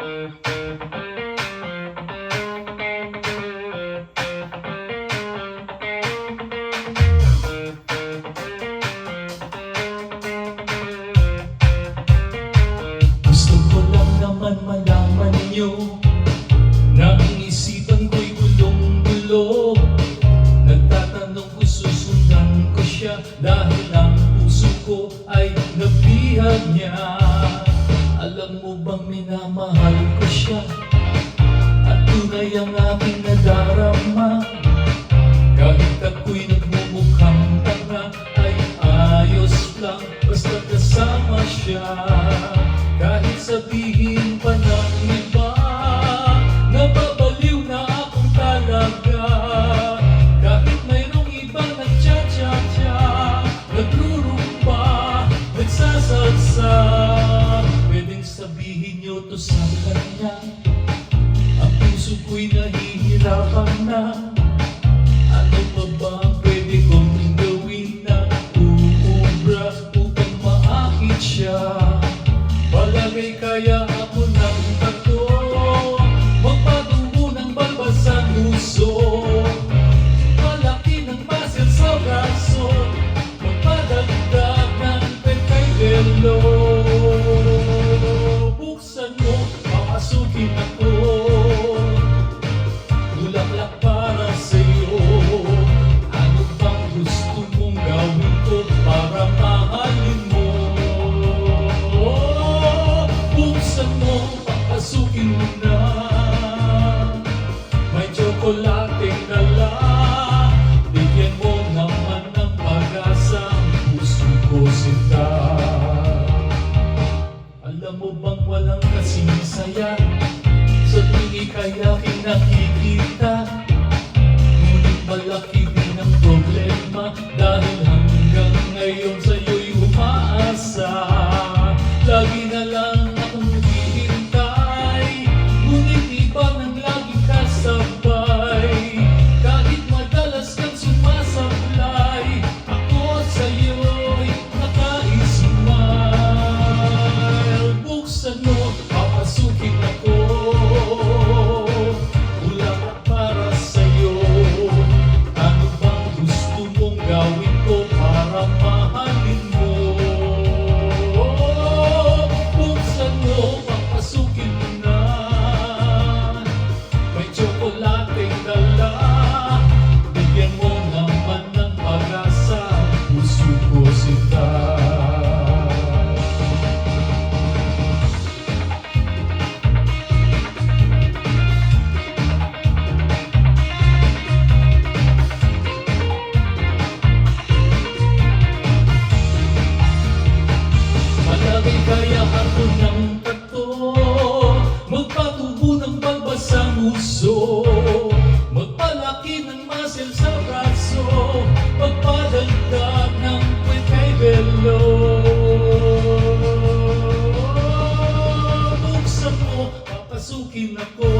Gusto ko lang naman malaman niyo na ang isipan ko'y gulong-gulo. Nagtatanong kung susundan ko siya dahil ang puso ko ay nabihag niya. Alam mo bang minamahal ko siya at tunay ang aking nadarama? Kahit ako'y nagmumukhang tanga ay ayos lang basta kasama siya. Kahit sabihin pa ng iba, nababaliw na akong talaga. Kahit mayroong ibang nagcha-cha-cha, nagrurumba, nagsasalsa, pwedeng sabihin niyo to sa kanya. Ang puso ko'y nahihirapan na. Ano pa ba pwede kong gawin na uubra upang maakit siya? Palagay kaya ako ng tato, magpatungo ng balbasan uso, malaki ng muscle sa braso, magpadagdag ng pagkaibelo. Buksan mo, papasukin ako, bulaklak para sa'yo. Ano bang gusto mong gawin ko para mahalin mo? Buksan mo, papasukin mo na, may tsokolateng dala. Bigyan mo naman ng pag-asa ang puso ko sinta. Alam mo bang walang kasing saya sa tuwing ika'y aking nakikita? Ngunit malaki din ang problema dahil hanggang ngayon sa'yo'y umaasa. Lagi na lang akong naghihintay, ngunit iba nang laging kasabay. Kahit madalas kang sumasablay, ako sa'yo'y naka-smile. Buksan mo, papasukin ako, bulaklak para sa'yo. Ano bang gusto mong gawin ko para mahalin mo? Buksan mo, papasukin mo na, may tsokolating dala. Bigyan mo naman ng pag-asa ang puso ko sinta. Malagay kaya ako ng tato, magpatubo ng balbasang uso, magpalaki ng muscle sa braso, magpadagdag ng puwet kay belo. Buksan mo, papasukin ako,